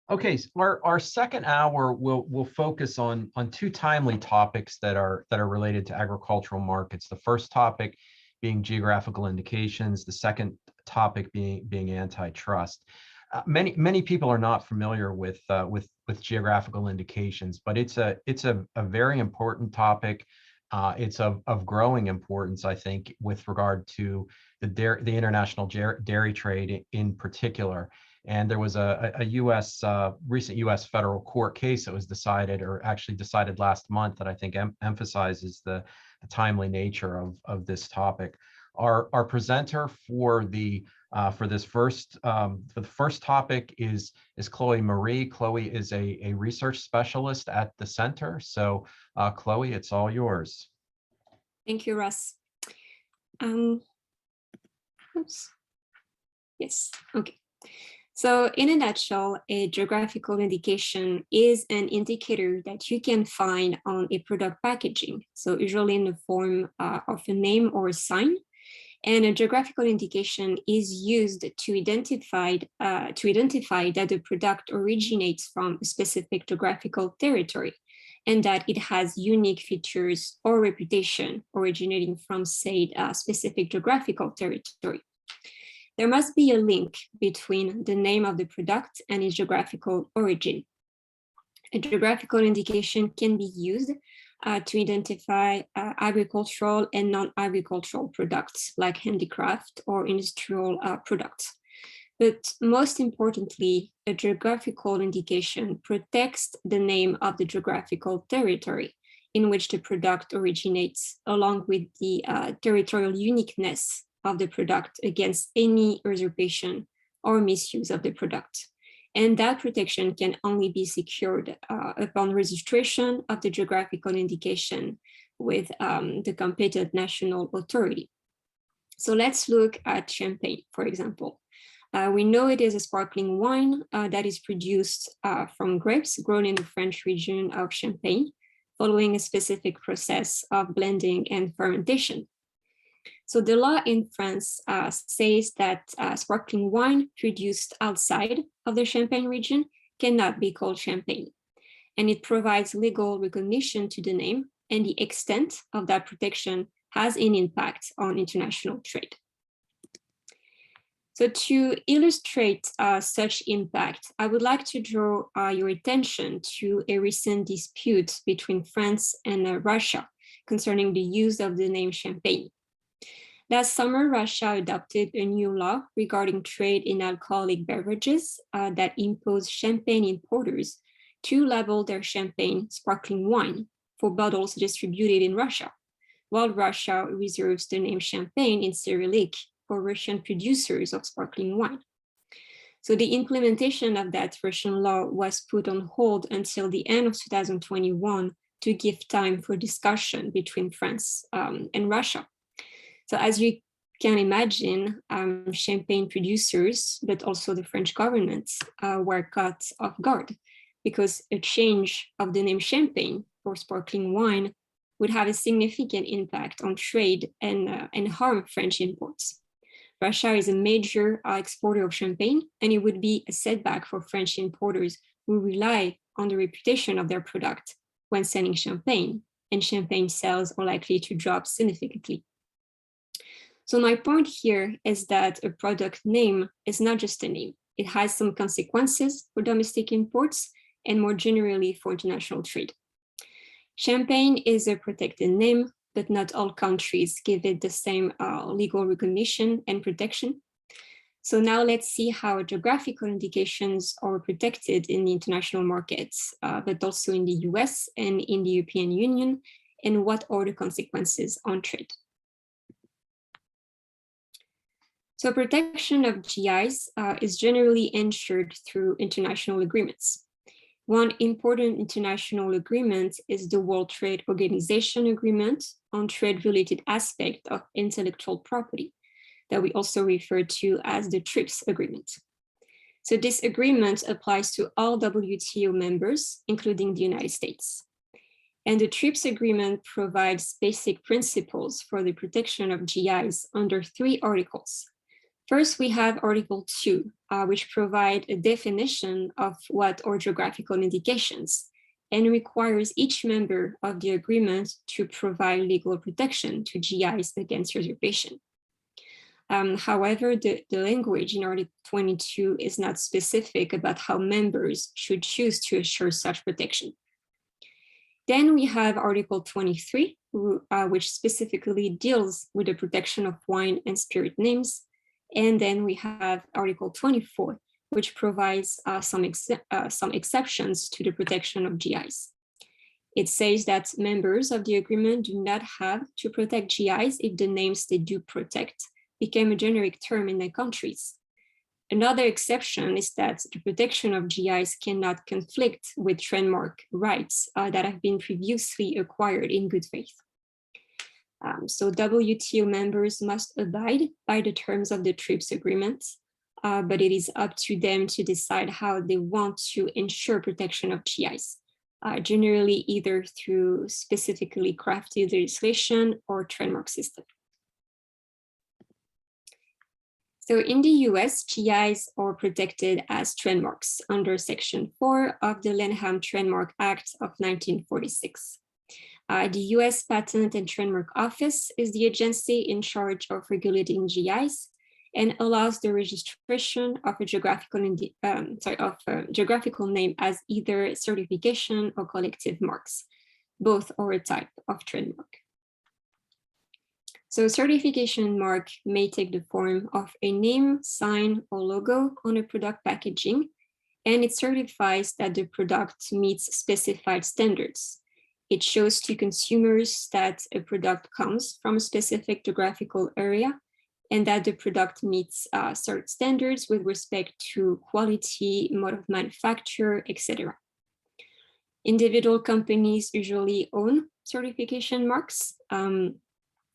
Okay, so our second hour will focus on two timely topics that are related to agricultural markets. The first topic being geographical indications, the second topic being antitrust. Many people are not familiar with geographical indications, but it's a very important topic. It's of growing importance, I think, with regard to the international dairy trade in particular. And there was a U.S. Recent U.S. federal court case that was decided, or actually decided last month, that I think emphasizes the timely nature of this topic. Our presenter for the first topic is Chloe Marie. Chloe is a research specialist at the center. So Chloe, it's all yours. Thank you, Ross. Oops. Yes, okay. So in a nutshell, a geographical indication is an indicator that you can find on a product packaging. So usually in the form of a name or a sign. And a geographical indication is used to identify that the product originates from a specific geographical territory and that it has unique features or reputation originating from, say, a specific geographical territory. There must be a link between the name of the product and its geographical origin. A geographical indication can be used to identify agricultural and non-agricultural products like handicraft or industrial products. But most importantly, a geographical indication protects the name of the geographical territory in which the product originates, along with the territorial uniqueness of the product against any usurpation or misuse of the product. And that protection can only be secured upon registration of the geographical indication with the competent national authority. So let's look at champagne, for example. We know it is a sparkling wine that is produced from grapes grown in the French region of Champagne, following a specific process of blending and fermentation. So the law in France says that sparkling wine produced outside of the Champagne region cannot be called champagne. And it provides legal recognition to the name, and the extent of that protection has an impact on international trade. So to illustrate such impact, I would like to draw your attention to a recent dispute between France and Russia concerning the use of the name champagne. Last summer, Russia adopted a new law regarding trade in alcoholic beverages that imposed champagne importers to label their champagne sparkling wine for bottles distributed in Russia, while Russia reserves the name champagne in Cyrillic for Russian producers of sparkling wine. So the implementation of that Russian law was put on hold until the end of 2021 to give time for discussion between France and Russia. So as you can imagine, champagne producers, but also the French government were caught off guard because a change of the name champagne for sparkling wine would have a significant impact on trade and harm French imports. Russia is a major exporter of champagne, and it would be a setback for French importers who rely on the reputation of their product when selling champagne, and champagne sales are likely to drop significantly. So my point here is that a product name is not just a name. It has some consequences for domestic imports and more generally for international trade. Champagne is a protected name, but not all countries give it the same legal recognition and protection. So now let's see how geographical indications are protected in the international markets, but also in the US and in the European Union, and what are the consequences on trade. So protection of GIs is generally ensured through international agreements. One important international agreement is the World Trade Organization Agreement on trade-related aspects of intellectual property, that we also refer to as the TRIPS agreement. So this agreement applies to all WTO members, including the United States. And the TRIPS agreement provides basic principles for the protection of GIs under 3 articles. First, we have Article 2, which provide a definition of what are geographical indications and requires each member of the agreement to provide legal protection to GIs against usurpation. However, the language in Article 22 is not specific about how members should choose to assure such protection. Then we have Article 23, which specifically deals with the protection of wine and spirit names. And then we have Article 24, which provides some exceptions to the protection of GIs. It says that members of the agreement do not have to protect GIs if the names they do protect became a generic term in their countries. Another exception is that the protection of GIs cannot conflict with trademark rights that have been previously acquired in good faith. So WTO members must abide by the terms of the TRIPS agreement, but it is up to them to decide how they want to ensure protection of GIs, generally either through specifically crafted legislation or trademark system. So in the US, GIs are protected as trademarks under Section 4 of the Lanham Trademark Act of 1946. The US Patent and Trademark Office is the agency in charge of regulating GIs and allows the registration of a geographical name as either certification or collective marks. Both are a type of trademark. So certification mark may take the form of a name, sign, or logo on a product packaging, and it certifies that the product meets specified standards. It shows to consumers that a product comes from a specific geographical area and that the product meets certain standards with respect to quality, mode of manufacture, etc. Individual companies usually own certification marks.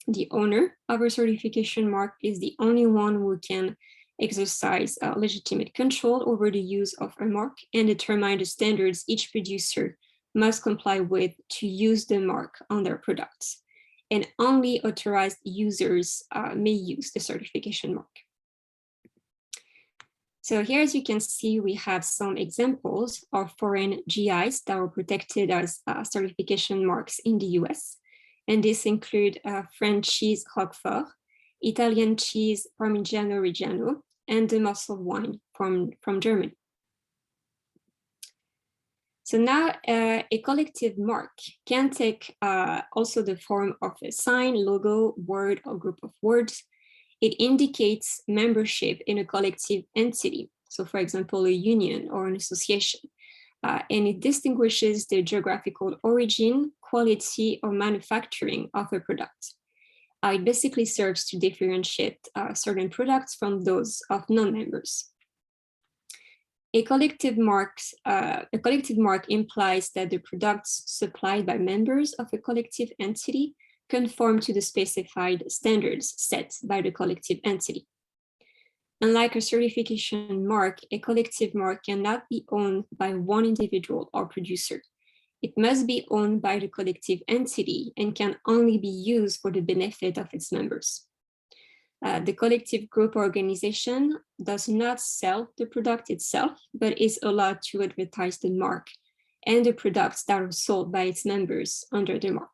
The owner of a certification mark is the only one who can exercise legitimate control over the use of a mark and determine the standards each producer must comply with to use the mark on their products. And only authorized users may use the certification mark. So here, as you can see, we have some examples of foreign GIs that are protected as certification marks in the US. And this include French cheese Roquefort, Italian cheese Parmigiano Reggiano, and the mussel wine from Germany. So now a collective mark can take also the form of a sign, logo, word, or group of words. It indicates membership in a collective entity. So for example, a union or an association. And it distinguishes the geographical origin, quality, or manufacturing of a product. It basically serves to differentiate certain products from those of non-members. A collective mark implies that the products supplied by members of a collective entity conform to the specified standards set by the collective entity. Unlike a certification mark, a collective mark cannot be owned by one individual or producer. It must be owned by the collective entity and can only be used for the benefit of its members. The collective group organization does not sell the product itself, but is allowed to advertise the mark and the products that are sold by its members under the mark.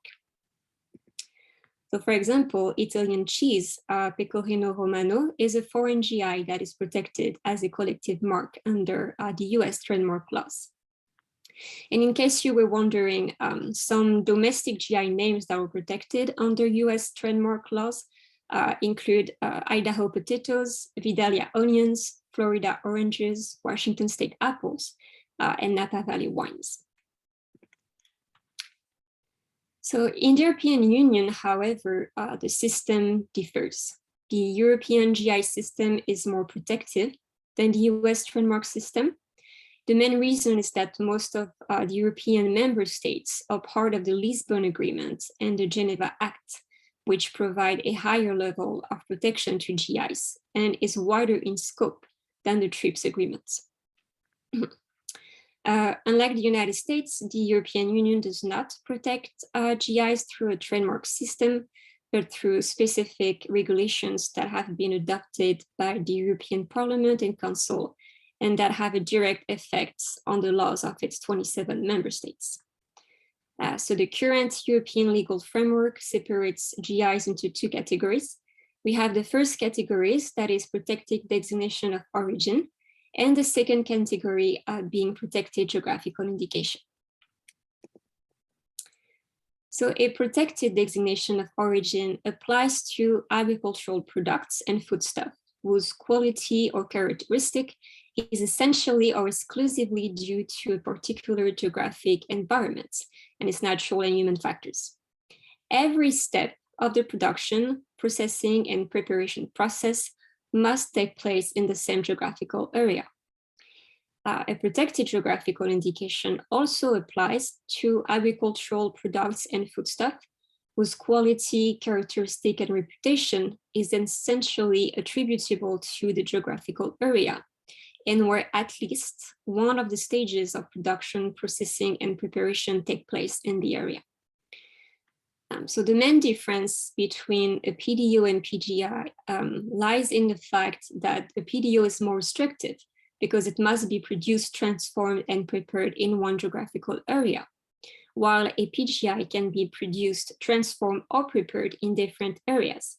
So for example, Italian cheese, Pecorino Romano, is a foreign GI that is protected as a collective mark under the US trademark laws. And in case you were wondering, some domestic GI names that were protected under US trademark laws include Idaho potatoes, Vidalia onions, Florida oranges, Washington state apples, and Napa Valley wines. So in the European Union, however, the system differs. The European GI system is more protective than the US trademark system. The main reason is that most of the European member states are part of the Lisbon Agreement and the Geneva Act, which provide a higher level of protection to GIs and is wider in scope than the TRIPS agreements. Unlike the United States, the European Union does not protect GIs through a trademark system, but through specific regulations that have been adopted by the European Parliament and Council, and that have a direct effect on the laws of its 27 member states. So the current European legal framework separates GIs into two categories. We have the first category, that is protected designation of origin, and the second category being protected geographical indication. So a protected designation of origin applies to agricultural products and foodstuff whose quality or characteristic is essentially or exclusively due to a particular geographic environment and its natural and human factors. Every step of the production, processing, and preparation process must take place in the same geographical area. A protected geographical indication also applies to agricultural products and foodstuff whose quality, characteristic, and reputation is essentially attributable to the geographical area, and where at least one of the stages of production, processing, and preparation take place in the area. So the main difference between a PDO and PGI lies in the fact that a PDO is more restrictive because it must be produced, transformed, and prepared in one geographical area, while a PGI can be produced, transformed, or prepared in different areas.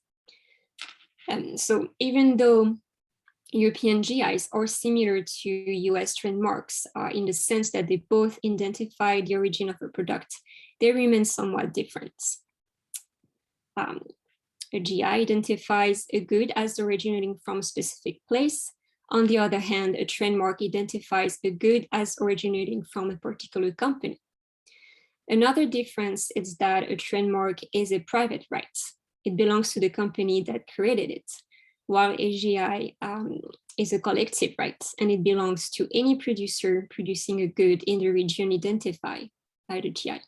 So even though European GIs are similar to US trademarks in the sense that they both identify the origin of a product, they remain somewhat different. A GI identifies a good as originating from a specific place. On the other hand, a trademark identifies a good as originating from a particular company. Another difference is that a trademark is a private right. It belongs to the company that created it, while a GI is a collective right, and it belongs to any producer producing a good in the region identified by the GI.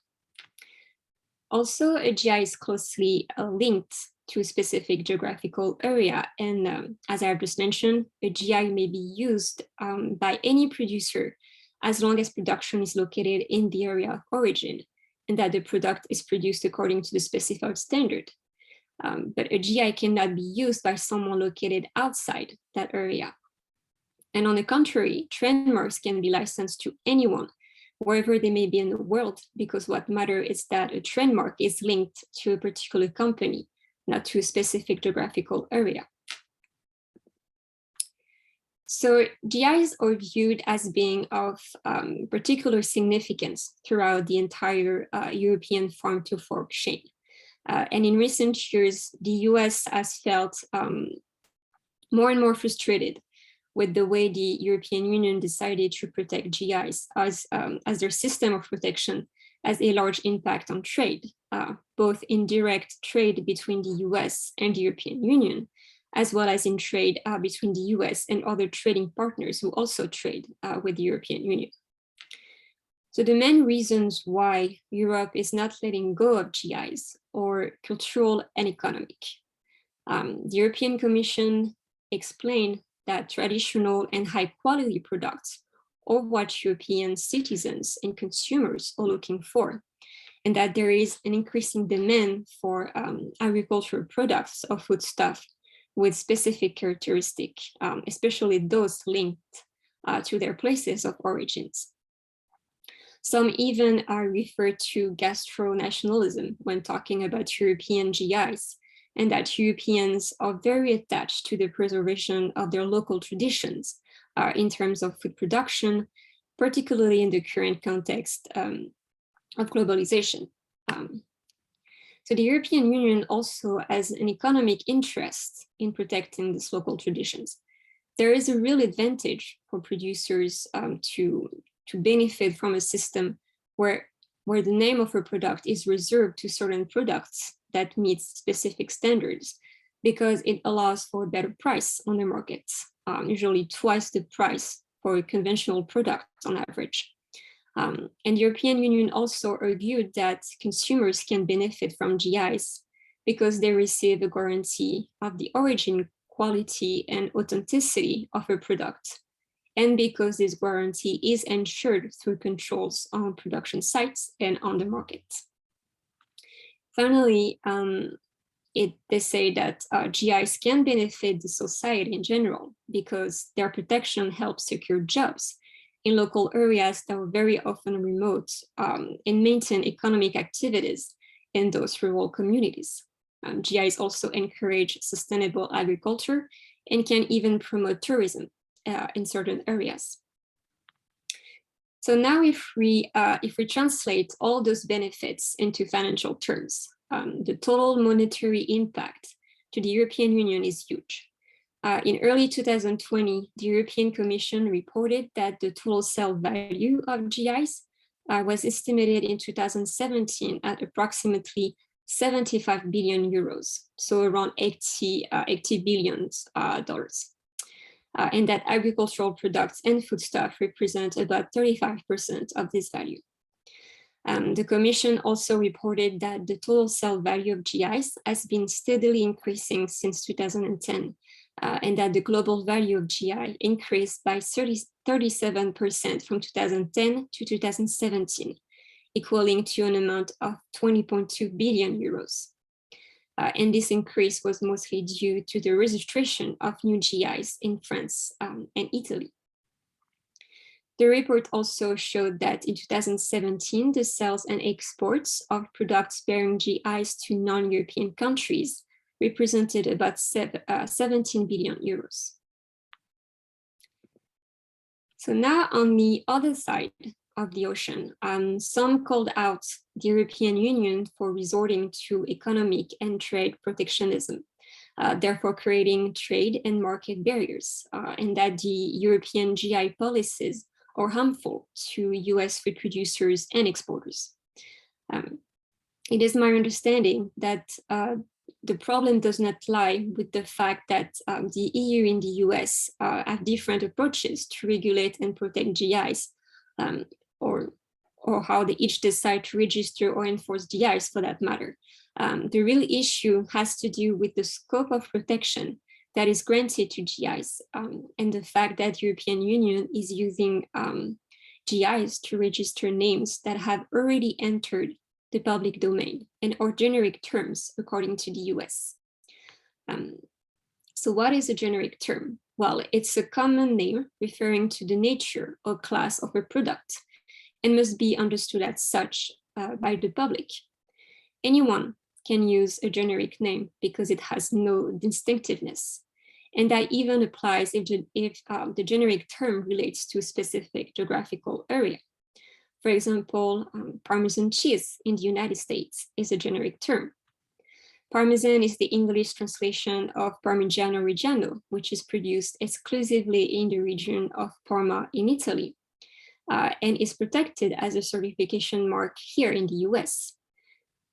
Also, a GI is closely linked to a specific geographical area. And as I just mentioned, a GI may be used by any producer as long as production is located in the area of origin and that the product is produced according to the specified standard. But a GI cannot be used by someone located outside that area. And on the contrary, trademarks can be licensed to anyone, wherever they may be in the world, because what matters is that a trademark is linked to a particular company, not to a specific geographical area. So GIs are viewed as being of particular significance throughout the entire European farm-to-fork chain. And in recent years, the US has felt more and more frustrated with the way the European Union decided to protect GIs as their system of protection has a large impact on trade, both in direct trade between the US and the European Union, as well as in trade between the US and other trading partners who also trade with the European Union. So the main reasons why Europe is not letting go of GIs are cultural and economic. The European Commission explained that traditional and high quality products are what European citizens and consumers are looking for, and that there is an increasing demand for agricultural products or foodstuff with specific characteristics, especially those linked to their places of origins. Some even refer to gastro-nationalism when talking about European GIs, and that Europeans are very attached to the preservation of their local traditions in terms of food production, particularly in the current context of globalization. So the European Union also has an economic interest in protecting these local traditions. There is a real advantage for producers to benefit from a system where the name of a product is reserved to certain products that meets specific standards, because it allows for a better price on the market, usually twice the price for a conventional product on average. And the European Union also argued that consumers can benefit from GIs because they receive a guarantee of the origin, quality, and authenticity of a product, and because this guarantee is ensured through controls on production sites and on the market. Finally, they say that GIs can benefit the society in general because their protection helps secure jobs in local areas that are very often remote and maintain economic activities in those rural communities. GIs also encourage sustainable agriculture and can even promote tourism in certain areas. So now if we translate all those benefits into financial terms, the total monetary impact to the European Union is huge. In early 2020, the European Commission reported that the total sale value of GIs was estimated in 2017 at approximately 75 billion euros, so around $80 billion. And that agricultural products and foodstuff represent about 35% of this value. The Commission also reported that the total sale value of GIs has been steadily increasing since 2010, and that the global value of GI increased by 37% from 2010 to 2017, equaling to an amount of 20.2 billion euros. And this increase was mostly due to the registration of new GIs in France and Italy. The report also showed that in 2017, the sales and exports of products bearing GIs to non-European countries represented about 17 billion euros. So now on the other side of the ocean, some called out the European Union for resorting to economic and trade protectionism, therefore creating trade and market barriers, and that the European GI policies are harmful to US food producers and exporters. It is my understanding that the problem does not lie with the fact that the EU and the US have different approaches to regulate and protect GIs, or how they each decide to register or enforce GIs for that matter. The real issue has to do with the scope of protection that is granted to GIs and the fact that the European Union is using GIs to register names that have already entered the public domain and are generic terms according to the US. So what is a generic term? Well, it's a common name referring to the nature or class of a product and must be understood as such by the public. Anyone can use a generic name because it has no distinctiveness. And that even applies if the generic term relates to a specific geographical area. For example, Parmesan cheese in the United States is a generic term. Parmesan is the English translation of Parmigiano Reggiano, which is produced exclusively in the region of Parma in Italy, and is protected as a certification mark here in the US.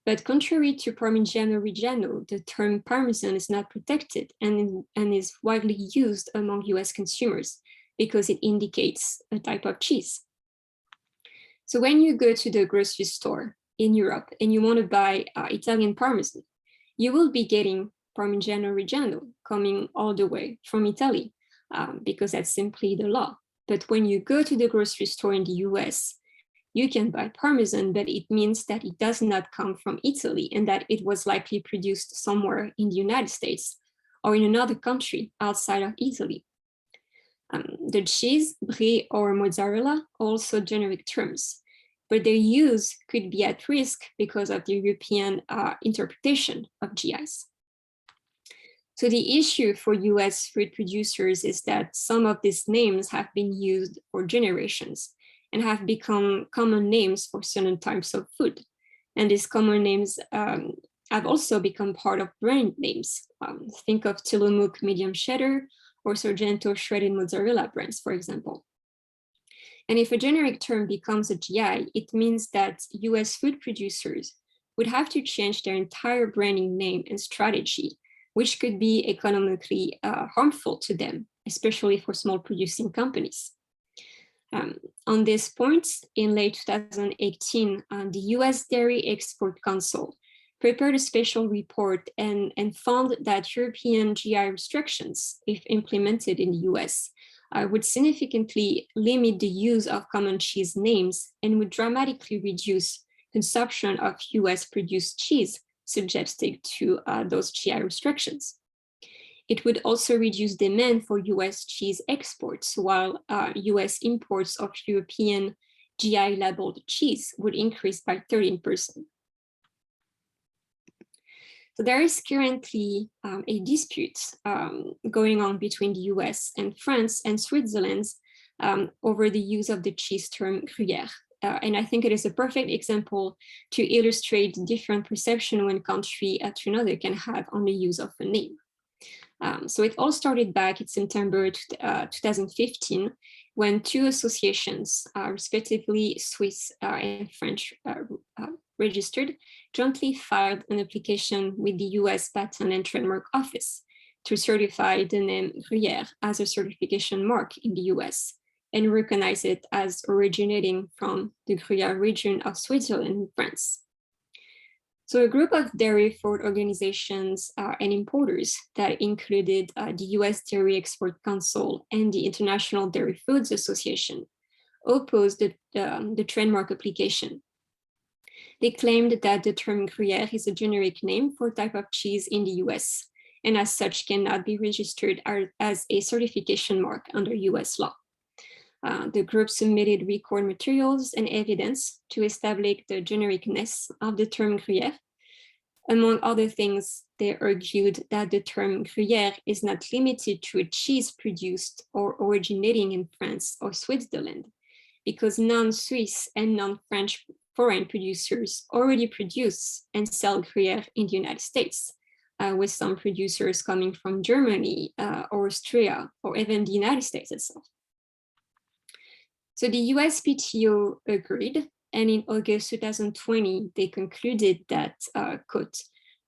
But contrary to Parmigiano Reggiano, the term Parmesan is not protected and is widely used among US consumers because it indicates a type of cheese. So when you go to the grocery store in Europe and you want to buy Italian Parmesan, you will be getting Parmigiano Reggiano coming all the way from Italy because that's simply the law. But when you go to the grocery store in the US, you can buy Parmesan, but it means that it does not come from Italy and that it was likely produced somewhere in the United States or in another country outside of Italy. The cheese, brie, or mozzarella are also generic terms, but their use could be at risk because of the European interpretation of GIs. So the issue for US food producers is that some of these names have been used for generations and have become common names for certain types of food. And these common names have also become part of brand names. Think of Tillamook medium cheddar or Sargento shredded mozzarella brands, for example. And if a generic term becomes a GI, it means that US food producers would have to change their entire branding name and strategy, which could be economically harmful to them, especially for small producing companies. On this point, in late 2018, the US Dairy Export Council prepared a special report and found that European GI restrictions, if implemented in the US, would significantly limit the use of common cheese names and would dramatically reduce consumption of US produced cheese subjected to those GI restrictions. It would also reduce demand for US cheese exports, while US imports of European GI labeled cheese would increase by 13%. So there is currently a dispute going on between the US and France and Switzerland over the use of the cheese term Gruyère. And I think it is a perfect example to illustrate the different perception one country to another can have on the use of a name. So it all started back in September 2015, when two associations, respectively Swiss and French registered, jointly filed an application with the US Patent and Trademark Office to certify the name Gruyère as a certification mark in the US and recognize it as originating from the Gruyère region of Switzerland and France. So a group of dairy forward organizations and importers that included the US Dairy Export Council and the International Dairy Foods Association opposed the trademark application. They claimed that the term Gruyère is a generic name for a type of cheese in the US, and as such cannot be registered as a certification mark under US law. The group submitted record materials and evidence to establish the genericness of the term Gruyère. Among other things, they argued that the term Gruyère is not limited to a cheese produced or originating in France or Switzerland, because non-Swiss and non-French foreign producers already produce and sell Gruyère in the United States, with some producers coming from Germany or Austria, or even the United States itself. So the USPTO agreed, and in August 2020, they concluded that, quote,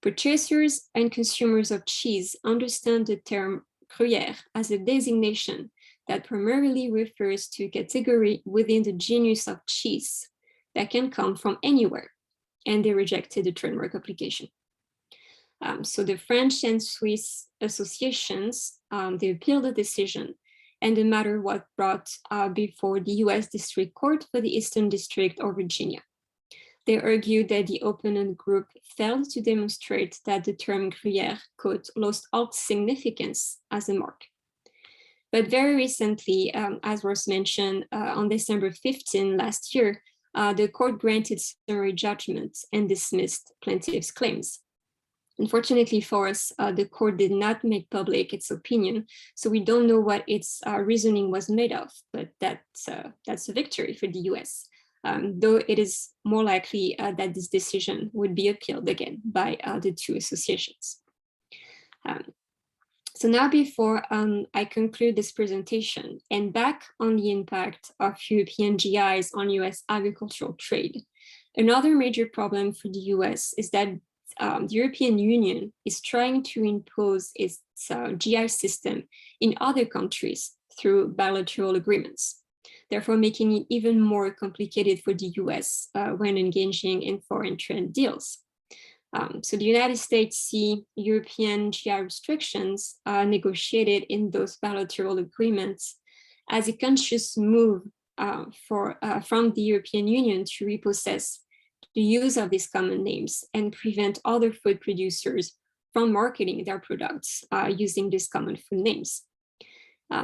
purchasers and consumers of cheese understand the term Gruyère as a designation that primarily refers to a category within the genus of cheese that can come from anywhere, and they rejected the trademark application. So the French and Swiss associations, they appealed the decision, and the matter was brought before the US District Court for the Eastern District of Virginia. They argued that the opponent group failed to demonstrate that the term Gruyère, quote, lost all significance as a mark. But very recently, as was mentioned, on December 15 last year, the court granted summary judgment and dismissed plaintiffs' claims. Unfortunately for us, the court did not make public its opinion, so we don't know what its reasoning was made of, but that's a victory for the US, though it is more likely that this decision would be appealed again by the two associations. So now before I conclude this presentation and back on the impact of European GIs on US agricultural trade, another major problem for the US is that the European Union is trying to impose its GI system in other countries through bilateral agreements, therefore making it even more complicated for the US when engaging in foreign trade deals. So the United States see European GI restrictions negotiated in those bilateral agreements as a conscious move from the European Union to repossess the use of these common names and prevent other food producers from marketing their products using these common food names.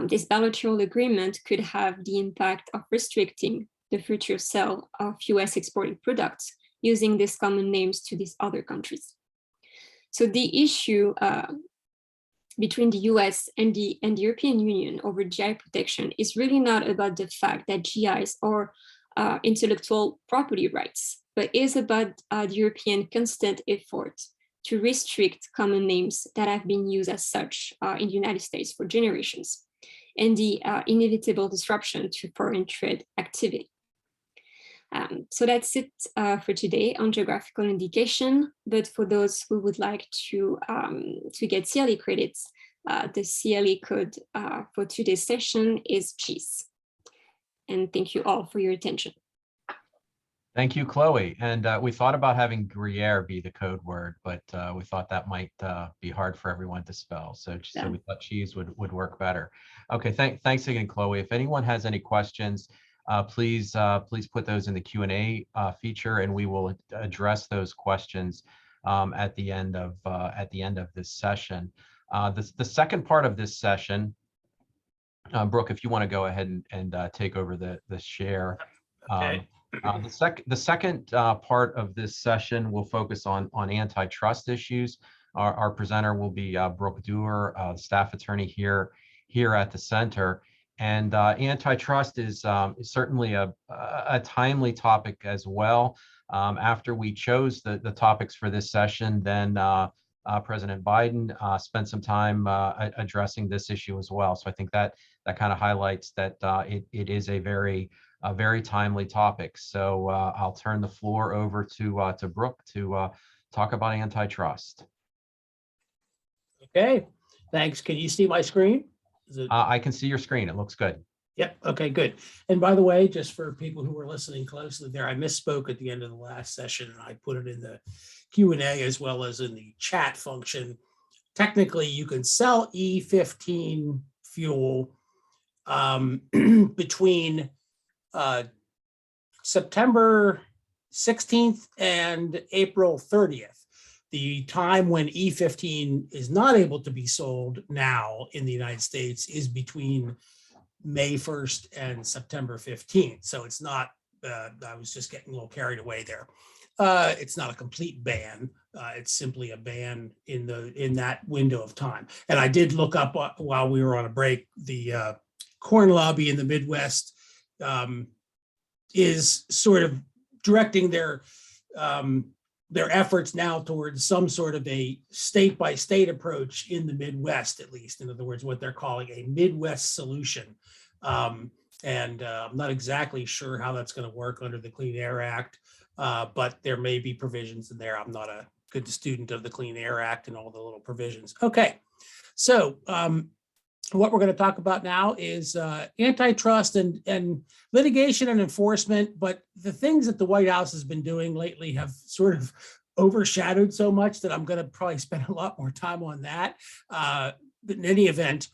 This bilateral agreement could have the impact of restricting the future sale of US exported products using these common names to these other countries. So the issue between the US and the European Union over GI protection is really not about the fact that GIs are intellectual property rights, but is about the European constant effort to restrict common names that have been used as such in the United States for generations, and the inevitable disruption to foreign trade activity. So that's it for today on geographical indication, but for those who would like to get CLE credits, the CLE code for today's session is cheese. And thank you all for your attention. Thank you, Chloe. And we thought about having Gruyère be the code word, but we thought that might be hard for everyone to spell. So we thought cheese would work better. Okay, thanks again, Chloe. If anyone has any questions, please put those in the Q&A feature, and we will address those questions at the end of this session. The second part of this session, Brooke, if you want to go ahead and take over the share. Okay. The second part of this session will focus on antitrust issues. Our presenter will be Brook Duer, staff attorney here at the center. And antitrust is certainly a timely topic as well. After we chose the topics for this session, then President Biden spent some time addressing this issue as well. So I think that kind of highlights that it is a very timely topic. So I'll turn the floor over to Brooke to talk about antitrust. Okay, thanks. Can you see my screen? I can see your screen. It looks good. Yep. Okay, good. And by the way, just for people who were listening closely there, I misspoke at the end of the last session, and I put it in the Q&A as well as in the chat function. Technically, you can sell E15 fuel between September 16th and April 30th. The time when E15 is not able to be sold now in the United States is between May 1st and September 15th. So it's not, I was just getting a little carried away there. It's not a complete ban. It's simply a ban in that window of time. And I did look up while we were on a break, the corn lobby in the Midwest is sort of directing their efforts now towards some sort of a state-by-state approach in the Midwest, at least. In other words, what they're calling a Midwest solution. And I'm not exactly sure how that's going to work under the Clean Air Act, but there may be provisions in there. I'm not a good student of the Clean Air Act and all the little provisions. Okay, so what we're going to talk about now is antitrust and litigation and enforcement, but the things that the White House has been doing lately have sort of overshadowed so much that I'm going to probably spend a lot more time on that. But in any event,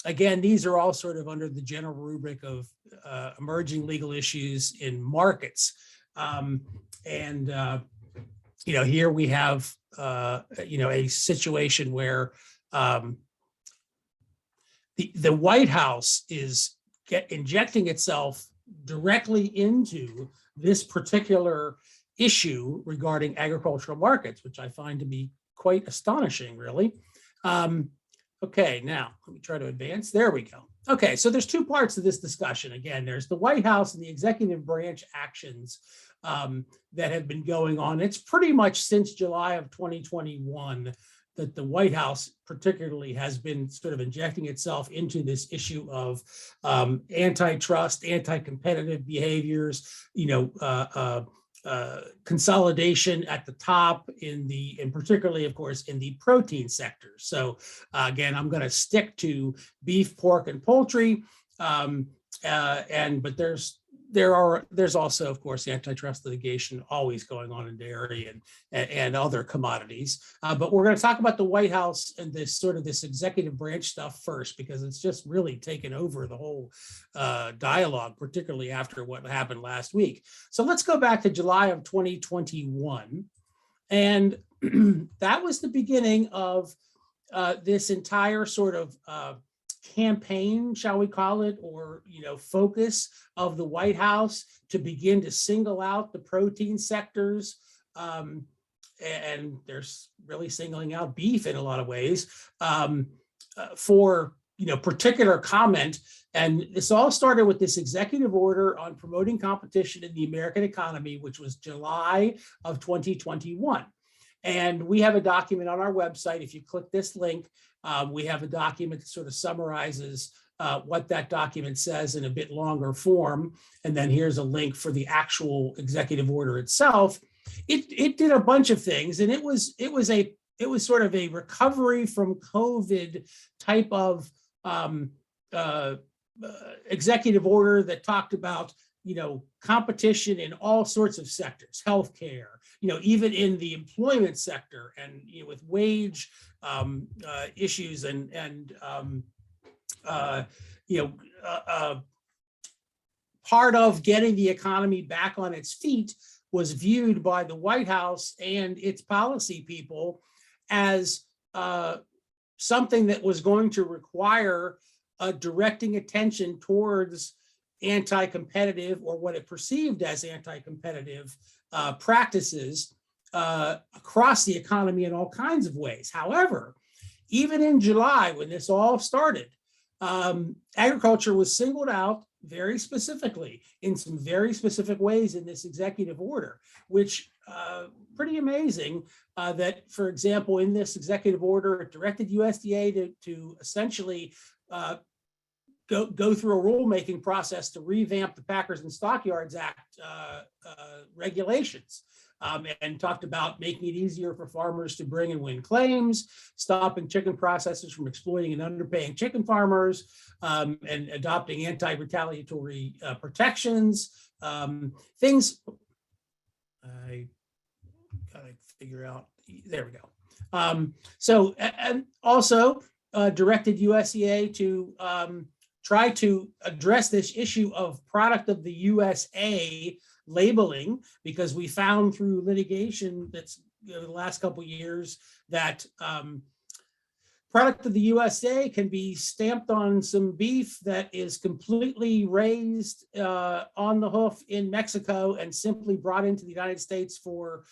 again, these are all sort of under the general rubric of emerging legal issues in markets. Here we have, a situation where the White House is injecting itself directly into this particular issue regarding agricultural markets, which I find to be quite astonishing, really. Okay, now let me try to advance. There we go. Okay, so there's two parts to this discussion. Again, there's the White House and the executive branch actions that have been going on. It's pretty much since July of 2021 that the White House particularly has been sort of injecting itself into this issue of antitrust, anti-competitive behaviors, consolidation at the top and particularly, of course, in the protein sector. So again, I'm going to stick to beef, pork, and poultry, but there's also, of course, antitrust litigation always going on in dairy and other commodities. But we're going to talk about the White House and this executive branch stuff first, because it's just really taken over the whole dialogue, particularly after what happened last week. So let's go back to July of 2021. And that was the beginning of this entire sort of campaign, shall we call it, or focus of the White House to begin to single out the protein sectors, and they're really singling out beef in a lot of ways for particular comment. And this all started with this executive order on promoting competition in the American economy, which was July of 2021. And we have a document on our website. If you click this link, we have a document that sort of summarizes what that document says in a bit longer form. And then here's a link for the actual executive order itself. It did a bunch of things, and it was sort of a recovery from COVID type of executive order that talked about competition in all sorts of sectors, healthcare, even in the employment sector, and with wage issues and part of getting the economy back on its feet was viewed by the White House and its policy people as something that was going to require directing attention towards anti-competitive, or what it perceived as anti-competitive practices across the economy in all kinds of ways. However, even in July, when this all started, agriculture was singled out very specifically in some very specific ways in this executive order, which pretty amazing that, for example, in this executive order, it directed USDA to essentially go through a rulemaking process to revamp the Packers and Stockyards Act regulations. And talked about making it easier for farmers to bring and win claims, stopping chicken processors from exploiting and underpaying chicken farmers, and adopting anti-retaliatory protections. Things I gotta figure out. There we go. So, and also directed USDA to try to address this issue of product of the USA labeling, because we found through litigation that's the last couple of years that product of the USA can be stamped on some beef that is completely raised on the hoof in Mexico and simply brought into the United States for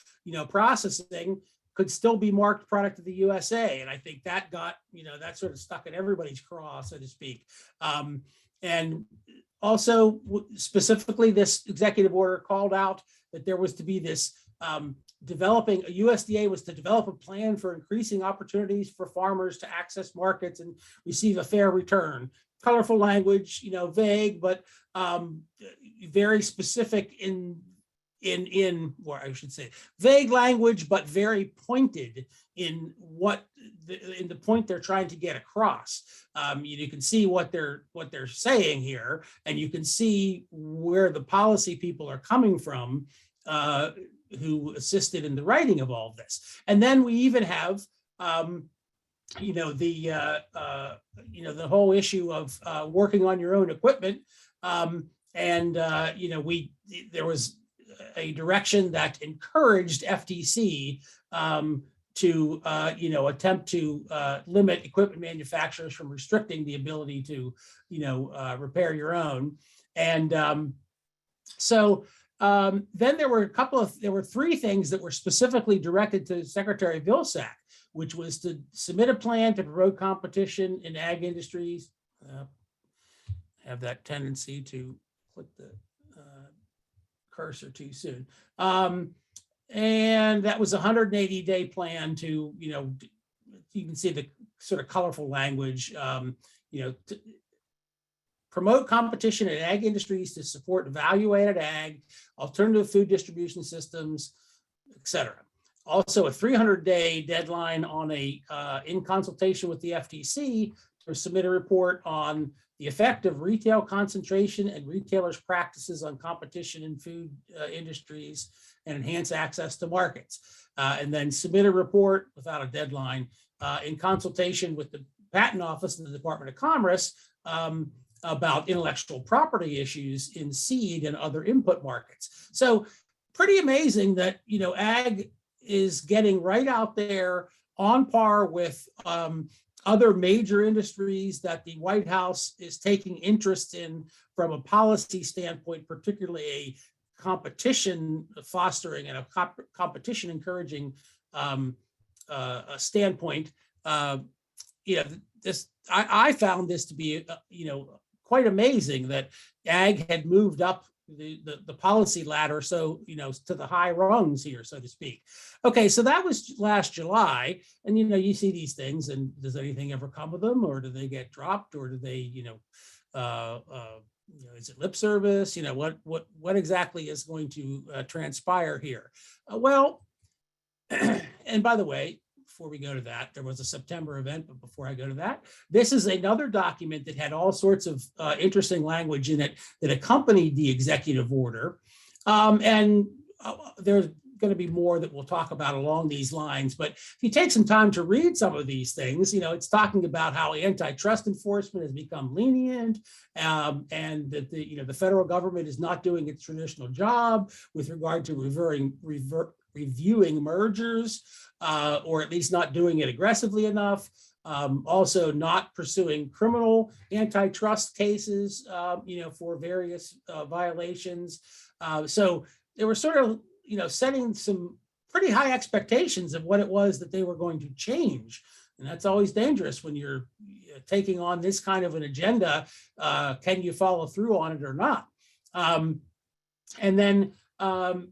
processing, could still be marked product of the USA. And I think that got, that sort of stuck in everybody's craw, so to speak. And also, specifically, this executive order called out that there was to be this USDA was to develop a plan for increasing opportunities for farmers to access markets and receive a fair return. Colorful language, vague, but very specific in or I should say, vague language, but very pointed in the point they're trying to get across. You can see what they're saying here, and you can see where the policy people are coming from who assisted in the writing of all of this. And then we even have the whole issue of working on your own equipment. There was a direction that encouraged FTC to attempt to limit equipment manufacturers from restricting the ability to repair your own. And then there were three things that were specifically directed to Secretary Vilsack, which was to submit a plan to promote competition in ag industries. Have that tendency to click the cursor too soon. And that was a 180-day plan to, you can see the sort of colorful language, to promote competition in ag industries to support value-added ag, alternative food distribution systems, et cetera. Also a 300-day deadline on in consultation with the FTC to submit a report on the effect of retail concentration and retailers' practices on competition in food industries and enhance access to markets. And then submit a report without a deadline in consultation with the Patent Office and the Department of Commerce about intellectual property issues in seed and other input markets. So pretty amazing that, ag is getting right out there on par with other major industries that the White House is taking interest in from a policy standpoint, particularly a competition fostering and a competition encouraging standpoint. I found this to be, quite amazing that ag had moved up the policy ladder, so to the high rungs here, so to speak. Okay, so that was last July, and you see these things, and does anything ever come of them, or do they get dropped, or do they is it lip service? What exactly is going to transpire here? Well, and by the way, before we go to that, there was a September event, but before I go to that, this is another document that had all sorts of interesting language in it that accompanied the executive order. And there's going going to be more that we'll talk about along these lines. But if you take some time to read some of these things, it's talking about how antitrust enforcement has become lenient, and that the federal government is not doing its traditional job with regard to reviewing mergers, or at least not doing it aggressively enough. Also not pursuing criminal antitrust cases, for various violations. So they were sort of, setting some pretty high expectations of what it was that they were going to change. And that's always dangerous when you're taking on this kind of an agenda. Can you follow through on it or not? And then,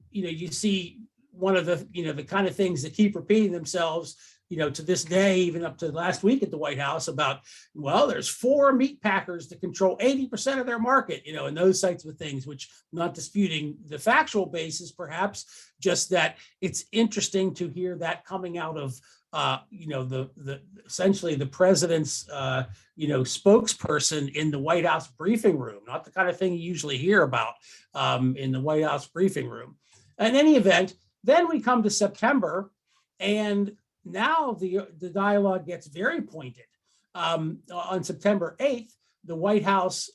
you see one of the, the kind of things that keep repeating themselves, to this day, even up to last week at the White House, about, well, there's 4 meat packers that control 80% of their market, and those types of things, which I'm not disputing the factual basis, perhaps, just that it's interesting to hear that coming out of, the essentially the president's, spokesperson in the White House briefing room, not the kind of thing you usually hear about in the White House briefing room. In any event, then we come to September, and now the dialogue gets very pointed. On September 8th, the White House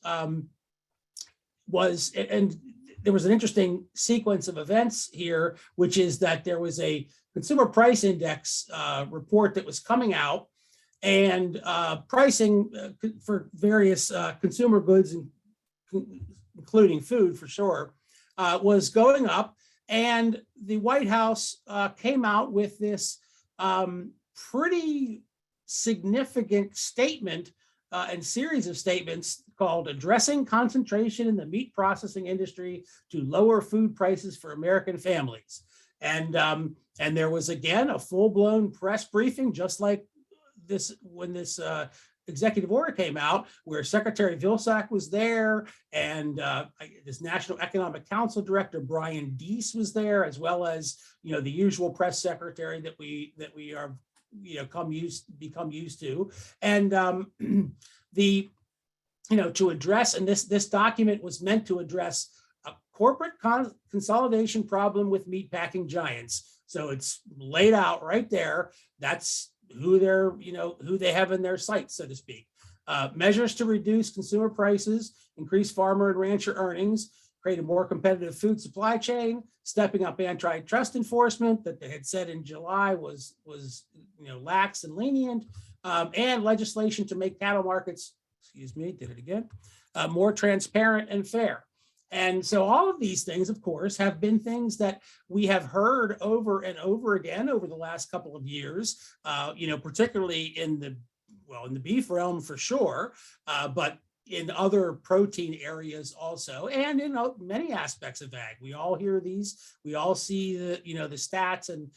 was, and there was an interesting sequence of events here, which is that there was a consumer price index report that was coming out, and pricing for various consumer goods, including food for sure, was going up. And the White House came out with this pretty significant statement and series of statements called "Addressing Concentration in the Meat Processing Industry to Lower Food Prices for American Families." And there was, again, a full-blown press briefing, just like this when this executive order came out, where Secretary Vilsack was there, and this National Economic Council Director Brian Deese was there, as well as the usual press secretary that we are become used to, and to address, and this document was meant to address a corporate consolidation problem with meatpacking giants. So it's laid out right there. That's who they're, who they have in their sights, so to speak. Measures to reduce consumer prices, increase farmer and rancher earnings, create a more competitive food supply chain, stepping up antitrust enforcement that they had said in July was lax and lenient, and legislation to make cattle markets, more transparent and fair. And so all of these things, of course, have been things that we have heard over and over again over the last couple of years, particularly in the beef realm for sure, but in other protein areas also, and in many aspects of ag. We all hear these, we all see the stats, and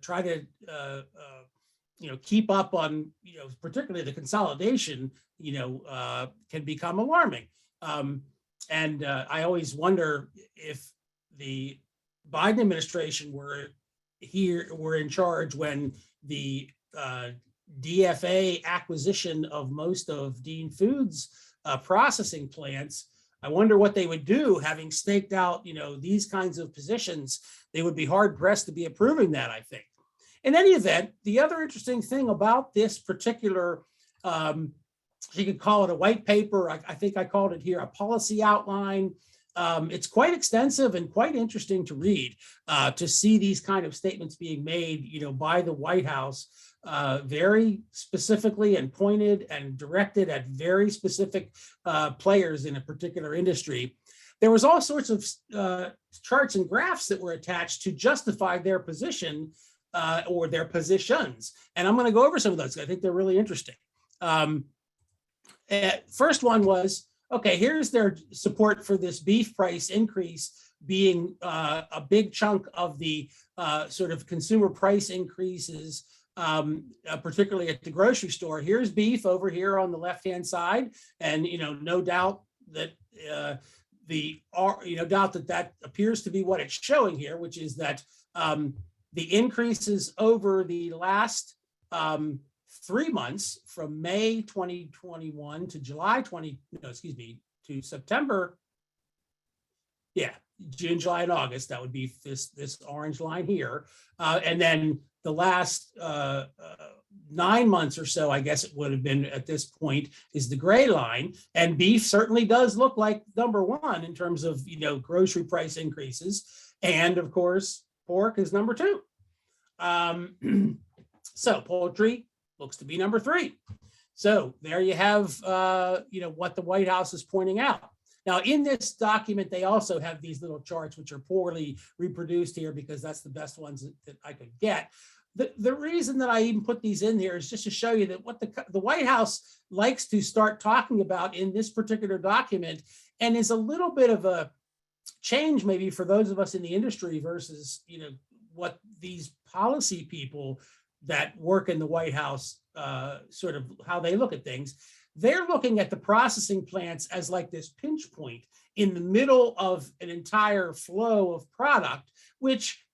try to keep up on particularly the consolidation can become alarming. And I always wonder if the Biden administration were in charge when the DFA acquisition of most of Dean Foods processing plants. I wonder what they would do, having staked out these kinds of positions. They would be hard pressed to be approving that, I think. In any event, the other interesting thing about this particular, you could call it a white paper, I think I called it here a policy outline. It's quite extensive and quite interesting to read, to see these kind of statements being made, by the White House, very specifically and pointed and directed at very specific players in a particular industry. There was all sorts of charts and graphs that were attached to justify their position or their positions. And I'm going to go over some of those. I think they're really interesting. First one was, okay, here's their support for this beef price increase being a big chunk of the sort of consumer price increases, particularly at the grocery store. Here's beef over here on the left-hand side, and no doubt that that appears to be what it's showing here, which is that the increases over the last 3 months, from May 2021 to September, June, July, and August. That would be this orange line here. And then the last 9 months or so, I guess it would have been at this point, is the gray line. And beef certainly does look like number one in terms of, grocery price increases. And of course, pork is number two. So poultry looks to be number three. So there you have, what the White House is pointing out. Now, in this document, they also have these little charts, which are poorly reproduced here because that's the best ones that I could get. The reason that I even put these in here is just to show you that what the White House likes to start talking about in this particular document, and is a little bit of a change maybe for those of us in the industry versus, what these policy people that work in the White House, sort of how they look at things. They're looking at the processing plants as like this pinch point in the middle of an entire flow of product, which,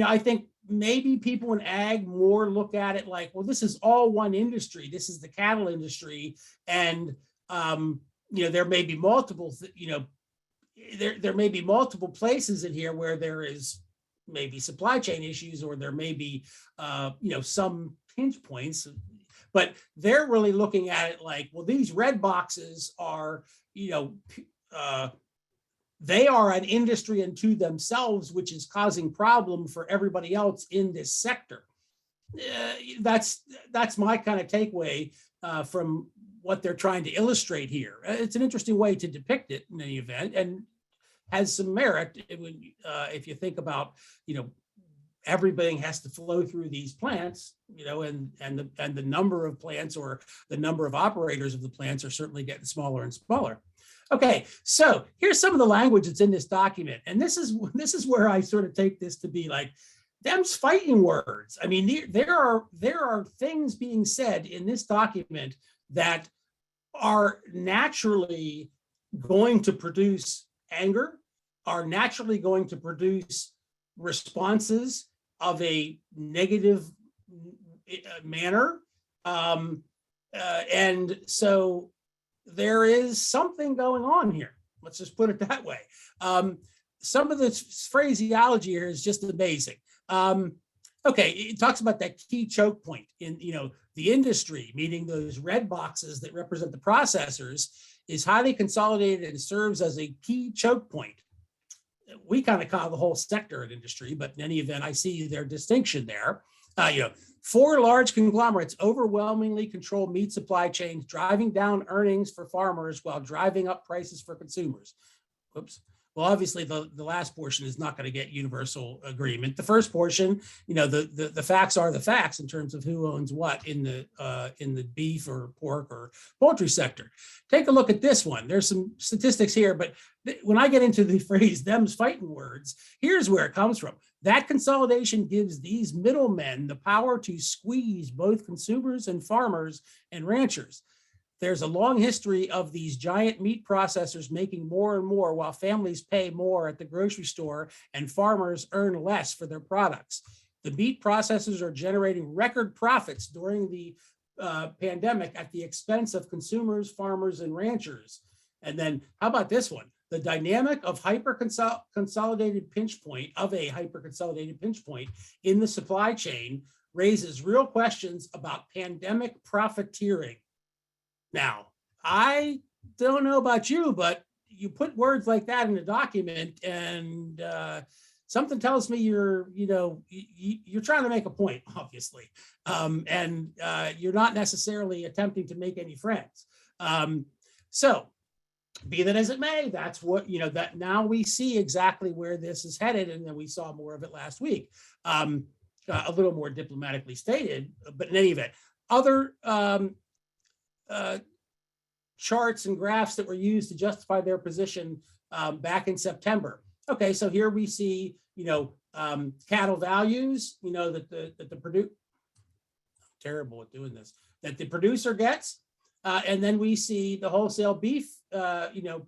I think maybe people in ag more look at it like, well, this is all one industry. This is the cattle industry. And, there may be multiple, there may be multiple places in here where there is maybe supply chain issues, or there may be, some pinch points. But they're really looking at it like, well, these red boxes are, they are an industry unto themselves, which is causing problem for everybody else in this sector. That's my kind of takeaway from what they're trying to illustrate here. It's an interesting way to depict it in any event, and has some merit if you think about, everything has to flow through these plants, and the number of plants or the number of operators of the plants are certainly getting smaller and smaller. Okay, so here's some of the language that's in this document, and this is where I sort of take this to be like, them's fighting words. I mean, there are things being said in this document that are naturally going to produce anger, are naturally going to produce responses of a negative manner. And so there is something going on here. Let's just put it that way. Some of the phraseology here is just amazing. Okay, it talks about that key choke point in, the industry, meaning those red boxes that represent the processors, is highly consolidated and serves as a key choke point. We kind of call the whole sector an industry, but in any event, I see their distinction there. 4 large conglomerates overwhelmingly control meat supply chains, driving down earnings for farmers while driving up prices for consumers. Oops. Well, obviously, the last portion is not going to get universal agreement. The first portion, the facts are the facts in terms of who owns what in the beef or pork or poultry sector. Take a look at this one. There's some statistics here, but when I get into the phrase "them's fighting words," here's where it comes from. That consolidation gives these middlemen the power to squeeze both consumers and farmers and ranchers. There's a long history of these giant meat processors making more and more while families pay more at the grocery store and farmers earn less for their products. The meat processors are generating record profits during the pandemic at the expense of consumers, farmers, and ranchers. And then how about this one? The dynamic of a hyper-consolidated pinch point in the supply chain raises real questions about pandemic profiteering. Now, I don't know about you, but you put words like that in a document, and something tells me you're trying to make a point, obviously, and you're not necessarily attempting to make any friends. So, be that as it may, that's what that now we see exactly where this is headed, and then we saw more of it last week, a little more diplomatically stated. But in any event, other charts and graphs that were used to justify their position back in September. Okay, so here we see, cattle values, that the terrible at doing this, that the producer gets, and then we see the wholesale beef,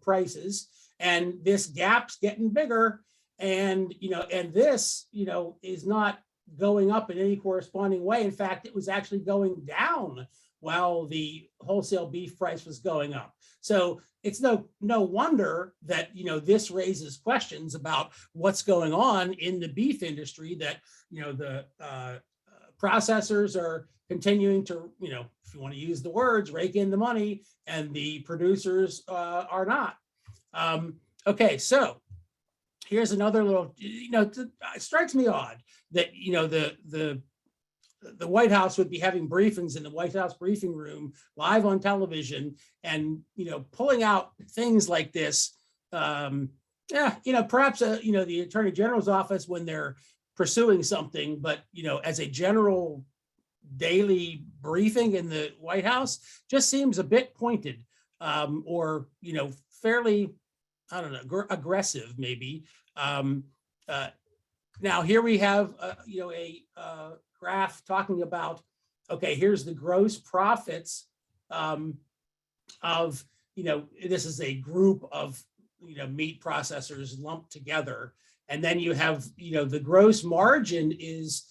prices, and this gap's getting bigger, and this, is not going up in any corresponding way. In fact, it was actually going down while the wholesale beef price was going up. So it's no wonder that, this raises questions about what's going on in the beef industry, that, the processors are continuing to, if you want to use the words, rake in the money, and the producers are not. Okay, so here's another little, it strikes me odd that, the White House would be having briefings in the White House briefing room live on television, and, pulling out things like this. Perhaps, the Attorney General's office when they're pursuing something, but, as a general daily briefing in the White House just seems a bit pointed, or, fairly, I don't know, aggressive maybe. Now here we have, a graph talking about, okay, here's the gross profits of, this is a group of, meat processors lumped together. And then you have, the gross margin is,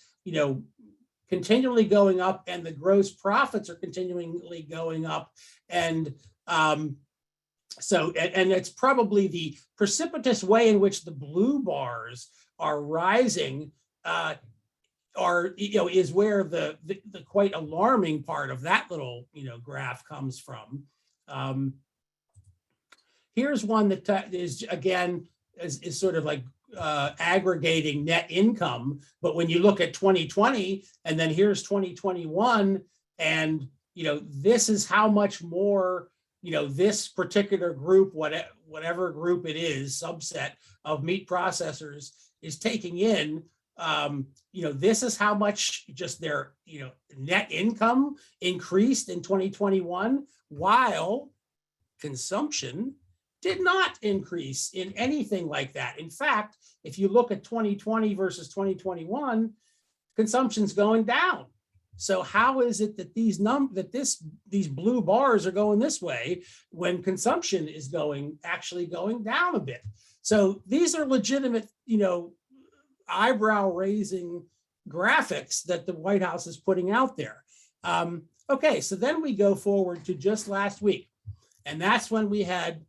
continually going up, and the gross profits are continually going up. And so it's probably the precipitous way in which the blue bars are rising is where the quite alarming part of that little graph comes from. Here's one that is again is sort of like aggregating net income, but when you look at 2020 and then here's 2021, and this is how much more this particular group, whatever group it is, subset of meat processors is taking in. This is how much just their net income increased in 2021, while consumption did not increase in anything like that. In fact, if you look at 2020 versus 2021, consumption's going down. So how is it that these blue bars are going this way when consumption is actually going down a bit? So these are legitimate, eyebrow raising graphics that the White House is putting out there. Okay, so then we go forward to just last week, and that's when we had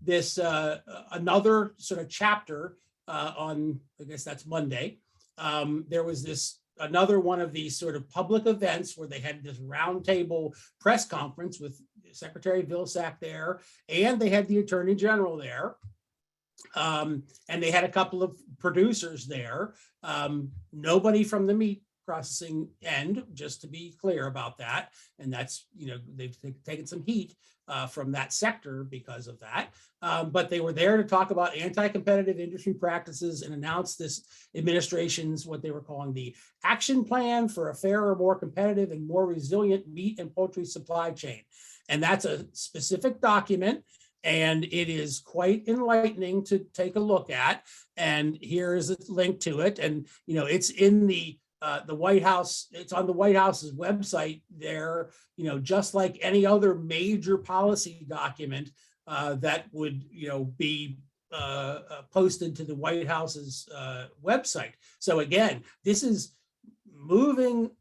this another sort of chapter on, I guess that's Monday. There was another one of these sort of public events where they had this roundtable press conference with Secretary Vilsack there, and they had the Attorney General there. And they had a couple of producers there. Nobody from the meat processing end, just to be clear about that. And that's, they've taken some heat from that sector because of that. But they were there to talk about anti-competitive industry practices and announce this administration's, what they were calling the action plan for a fairer, more competitive and more resilient meat and poultry supply chain. And that's a specific document, and it is quite enlightening to take a look at. And here is a link to it. And, it's in the White House, it's on the White House's website there, just like any other major policy document that would, be posted to the White House's website. So again, this is moving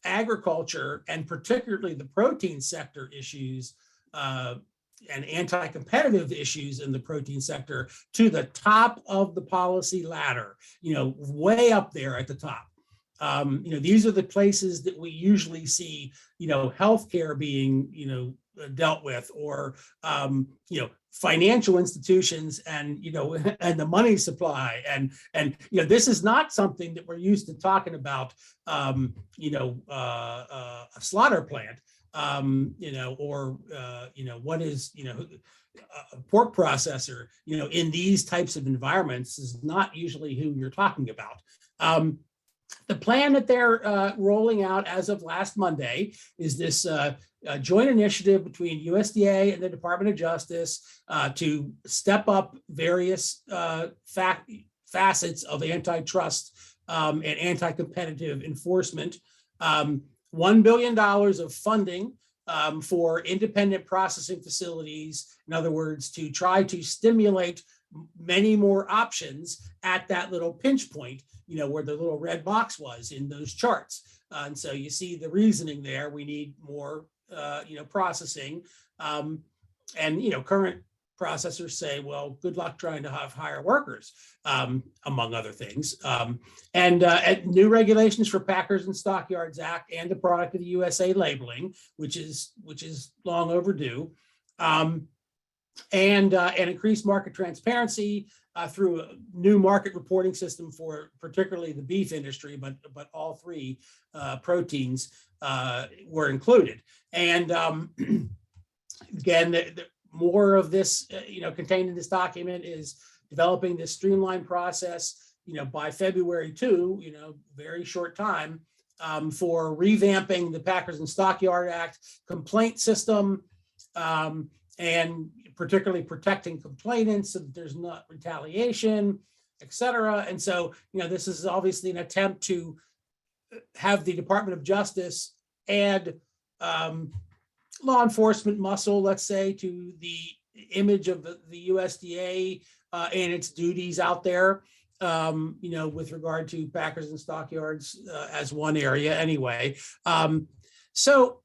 agriculture, and particularly the protein sector issues and anti-competitive issues in the protein sector, to the top of the policy ladder, way up there at the top. These are the places that we usually see, healthcare being, dealt with, or, financial institutions and, and the money supply. And, this is not something that we're used to talking about, a slaughter plant, or, what is, a pork processor, in these types of environments is not usually who you're talking about. The plan that they're rolling out as of last Monday is this joint initiative between USDA and the Department of Justice to step up various facets of antitrust and anti-competitive enforcement. $1 billion of funding for independent processing facilities. In other words, to try to stimulate many more options at that little pinch point, where the little red box was in those charts. And so you see the reasoning there. We need more, processing. And, current processors say, well, good luck trying to have hire workers, among other things. And new regulations for Packers and Stockyards Act and the Product of the USA labeling, which is long overdue. And increased market transparency through a new market reporting system for particularly the beef industry, but all three proteins were included. And again, more of this, contained in this document is developing this streamlined process, by February 2, very short time, for revamping the Packers and Stockyard Act complaint system, and particularly protecting complainants so that there's not retaliation, et cetera. And so, this is obviously an attempt to have the Department of Justice add law enforcement muscle, let's say, to the image of the USDA and its duties out there, with regard to Packers and Stockyards as one area anyway. So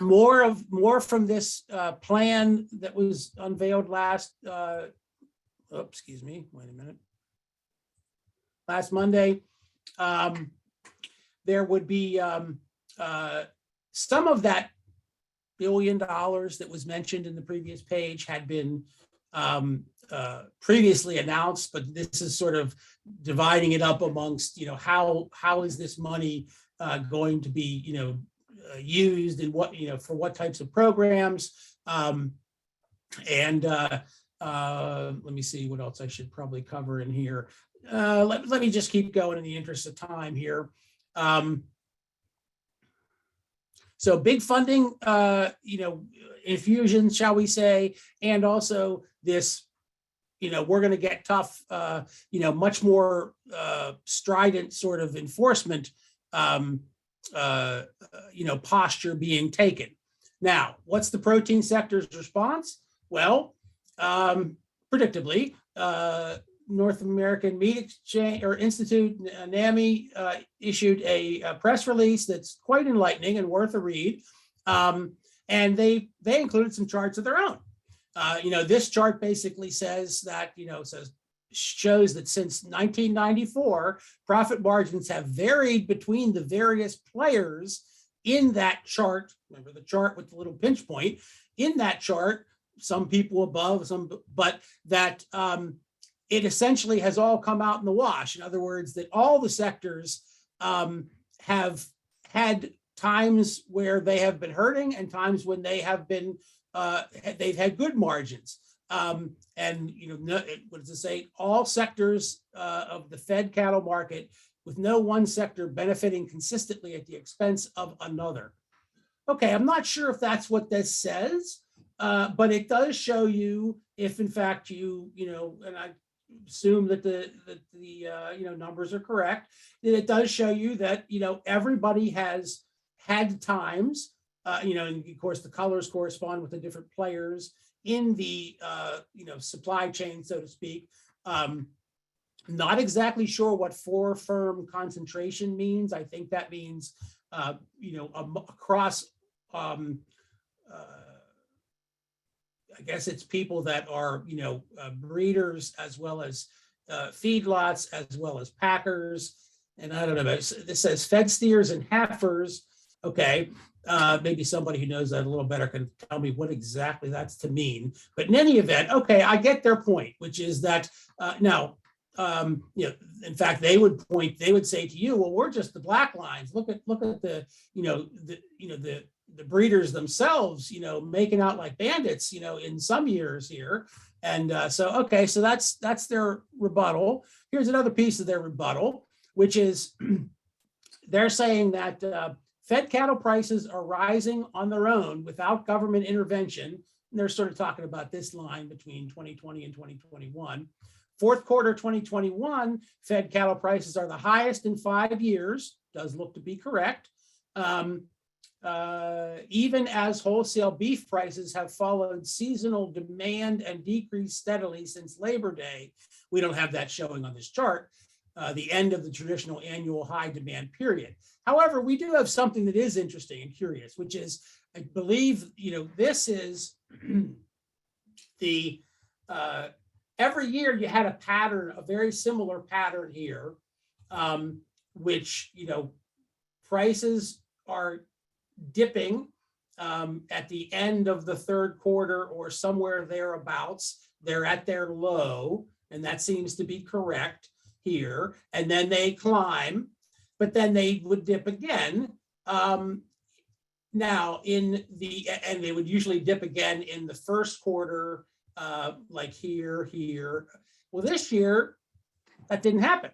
more from this plan that was unveiled last, last Monday. There would be some of that $1 billion that was mentioned in the previous page had been previously announced, but this is sort of dividing it up amongst, how is this money going to be, used and what, for what types of programs. And let me see what else I should probably cover in here. Let me just keep going in the interest of time here. So big funding, infusion, shall we say, and also this, we're going to get tough, much more strident sort of enforcement, posture being taken. Now, what's the protein sector's response? Well, predictably, North American Meat Exchange or Institute, NAMI, issued a press release that's quite enlightening and worth a read. And they included some charts of their own. This chart basically says that, shows that since 1994, profit margins have varied between the various players in that chart. Remember the chart with the little pinch point in that chart, some people above, some, but that it essentially has all come out in the wash. In other words, that all the sectors have had times where they have been hurting and times when they have been, they've had good margins. And, what does it say? All sectors of the fed cattle market with no one sector benefiting consistently at the expense of another. Okay, I'm not sure if that's what this says, but it does show you if in fact and I assume that the numbers are correct, that it does show you that, everybody has had times, and of course the colors correspond with the different players in the, supply chain, so to speak. Not exactly sure what four-firm concentration means. I think that means, across, I guess it's people that are, breeders as well as feedlots, as well as packers. And I don't know, this says fed steers and heifers. Okay, maybe somebody who knows that a little better can tell me what exactly that's to mean. But in any event, okay, I get their point, which is that now, in fact, they would say to you, well, we're just the black lines. Look at the, the breeders themselves, making out like bandits, in some years here. And so that's their rebuttal. Here's another piece of their rebuttal, which is they're saying that fed cattle prices are rising on their own without government intervention. And they're sort of talking about this line between 2020 and 2021. Fourth quarter 2021, fed cattle prices are the highest in 5 years, does look to be correct. Even as wholesale beef prices have followed seasonal demand and decreased steadily since Labor Day. We don't have that showing on this chart. the end of the traditional annual high demand period. However, we do have something that is interesting and curious, which is, I believe, this is the every year you had a pattern, a very similar pattern here, which prices are dipping at the end of the third quarter or somewhere thereabouts. They're at their low, and that seems to be correct here. And then they climb, but then they would dip again. Now and they would usually dip again in the first quarter, like here. Well, this year, that didn't happen.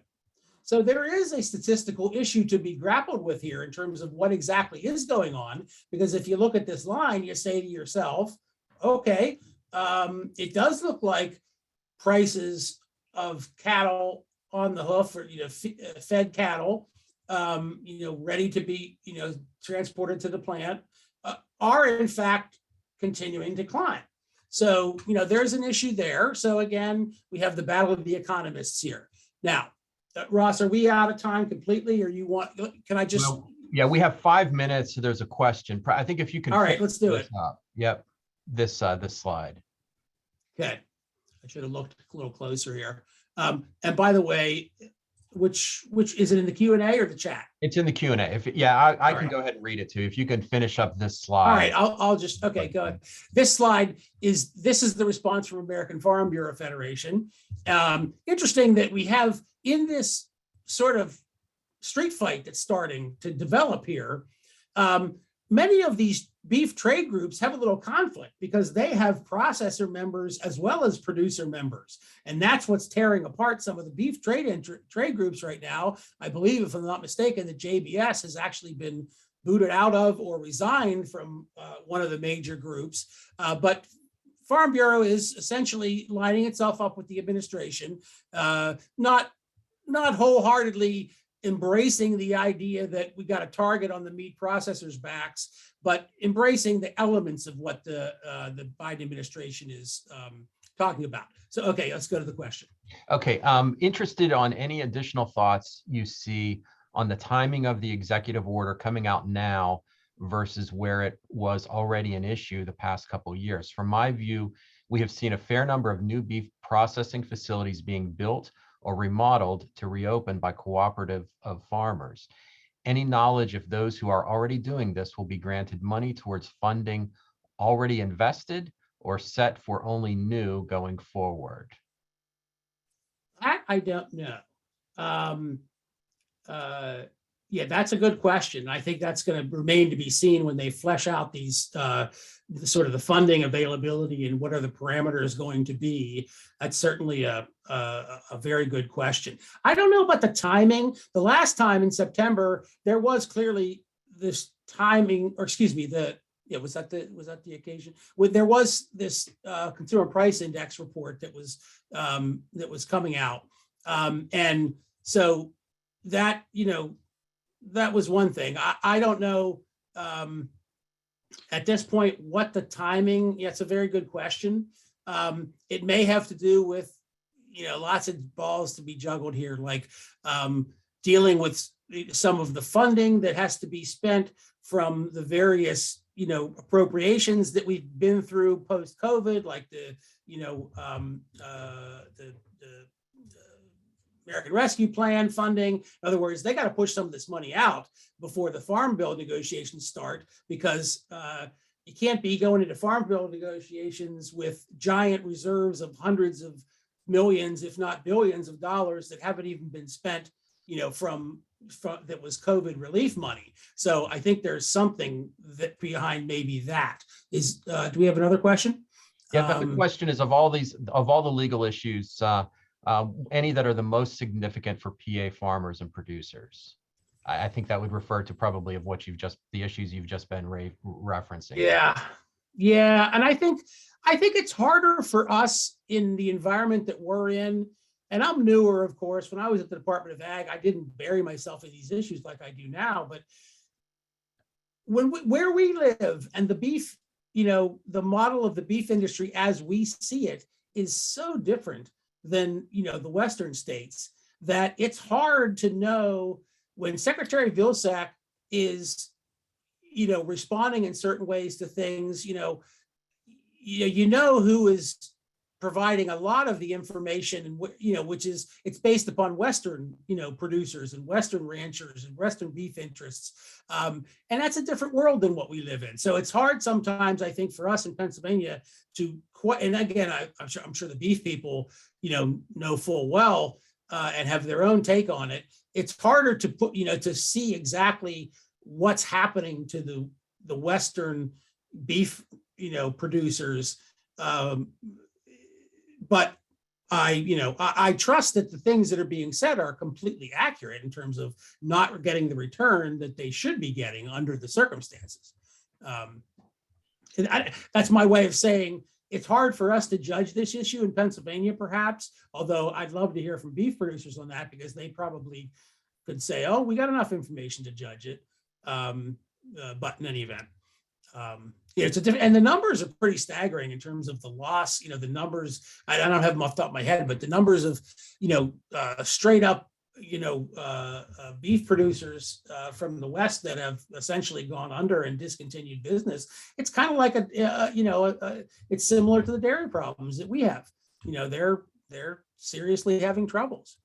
So there is a statistical issue to be grappled with here in terms of what exactly is going on. Because if you look at this line, you say to yourself, okay, it does look like prices of cattle on the hoof, or fed cattle, ready to be transported to the plant, are in fact continuing to climb. So there's an issue there. So again, we have the battle of the economists here. Now, Ross, are we out of time completely, or can I just? Well, yeah, we have 5 minutes. So there's a question. I think if you can. All right, let's do it. Yep, this slide. Okay, I should have looked a little closer here. And by the way, which is it in the Q&A or the chat? It's in the Q&A. I can right. Go ahead and read it too. If you can finish up this slide. All right, I'll just, okay, go ahead. This slide is the response from American Farm Bureau Federation. Interesting that we have in this sort of street fight that's starting to develop here, many of these beef trade groups have a little conflict because they have processor members as well as producer members. And that's what's tearing apart some of the beef trade groups right now. I believe, if I'm not mistaken, the JBS has actually been booted out of or resigned from one of the major groups. But Farm Bureau is essentially lining itself up with the administration, not wholeheartedly embracing the idea that we got a target on the meat processors' backs, but embracing the elements of what the Biden administration is talking about. So, okay, let's go to the question. Okay, interested on any additional thoughts you see on the timing of the executive order coming out now versus where it was already an issue the past couple of years. From my view, we have seen a fair number of new beef processing facilities being built or remodeled to reopen by cooperative of farmers. Any knowledge if those who are already doing this will be granted money towards funding already invested or set for only new going forward? That I don't know. Yeah, that's a good question. I think that's going to remain to be seen when they flesh out these sort of the funding availability and what are the parameters going to be. That's certainly a very good question. I don't know about the timing. The last time in September, there was clearly this timing, or excuse me, was that the occasion? There was this consumer price index report that was coming out, and so that that was one thing. I don't know at this point what the timing. Yeah, it's a very good question. It may have to do with lots of balls to be juggled here, like dealing with some of the funding that has to be spent from the various appropriations that we've been through post-COVID, like the American Rescue Plan funding. In other words, they got to push some of this money out before the Farm Bill negotiations start, because you can't be going into Farm Bill negotiations with giant reserves of hundreds of millions, if not billions of dollars that haven't even been spent, from that was COVID relief money. So I think there's something that behind maybe that is. Do we have another question? Yeah, the question is, of all the legal issues, any that are the most significant for PA farmers and producers? I think that would refer to probably of what the issues you've just been referencing. Yeah, and I think it's harder for us in the environment that we're in. And I'm newer, of course. When I was at the Department of Ag, I didn't bury myself in these issues like I do now. But where we live and the beef, the model of the beef industry as we see it is so different than the Western states that it's hard to know when Secretary Vilsack is, responding in certain ways to things, you know who is providing a lot of the information, and which is, it's based upon Western, producers and Western ranchers and Western beef interests, and that's a different world than what we live in. So it's hard sometimes, I think, for us in Pennsylvania to quite. And again, I'm sure the beef people, know full well and have their own take on it. It's harder to put, to see exactly what's happening to the Western beef, producers. But I trust that the things that are being said are completely accurate in terms of not getting the return that they should be getting under the circumstances. That's my way of saying it's hard for us to judge this issue in Pennsylvania, perhaps, although I'd love to hear from beef producers on that, because they probably could say, oh, we got enough information to judge it. But in any event, it's a different, and the numbers are pretty staggering in terms of the loss. The numbers, I don't have them off the top of my head, but the numbers of, straight up, beef producers from the West that have essentially gone under and discontinued business. It's kind of like it's similar to the dairy problems that we have. They're seriously having troubles.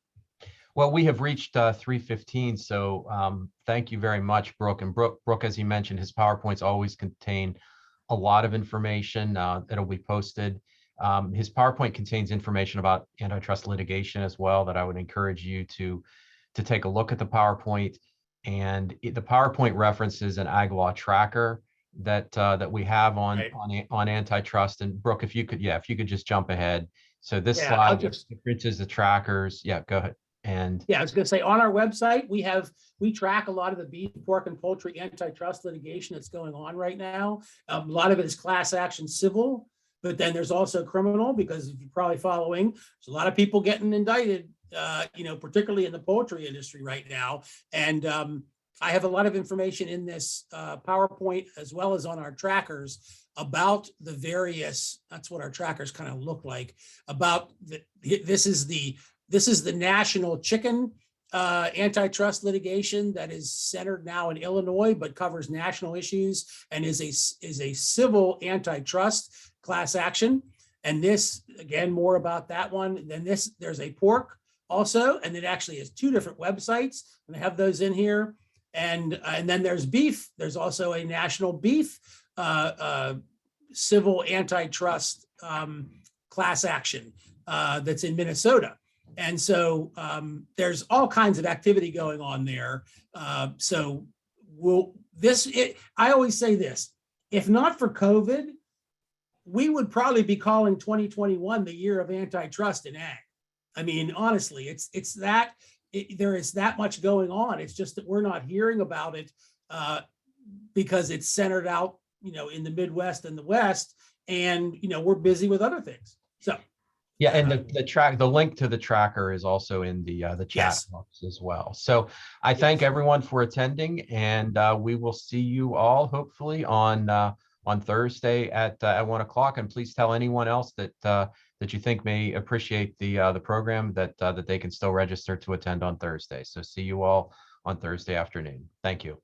Well, we have reached 3:15, so thank you very much, Brook. And Brook, as he mentioned, his PowerPoints always contain a lot of information that'll be posted. His PowerPoint contains information about antitrust litigation as well that I would encourage you to take a look at the PowerPoint. And the PowerPoint references an ag law tracker that we have on antitrust. And Brook, if you could just jump ahead. So this slide references the trackers. Yeah, go ahead. And I was going to say, on our website, we track a lot of the beef, pork, and poultry antitrust litigation that's going on right now. A lot of it is class action civil, but then there's also criminal, because if you're probably following, there's a lot of people getting indicted, particularly in the poultry industry right now. And I have a lot of information in this PowerPoint, as well as on our trackers, about the various, that's what our trackers kind of look like, about this is the national chicken antitrust litigation that is centered now in Illinois, but covers national issues, and is a civil antitrust class action. And this, again, more about that one. Then there's a pork also, and it actually has two different websites, and I have those in here. And then there's beef. There's also a national beef civil antitrust class action that's in Minnesota. And so there's all kinds of activity going on there. I always say this: if not for COVID, we would probably be calling 2021 the year of antitrust in ag. I mean, honestly, there is that much going on. It's just that we're not hearing about it because it's centered out, in the Midwest and the West, and we're busy with other things. So. Yeah, and the link to the tracker is also in the chat box as well. So I thank everyone for attending, and we will see you all hopefully on Thursday at 1 o'clock. And please tell anyone else that you think may appreciate the program that they can still register to attend on Thursday. So see you all on Thursday afternoon. Thank you.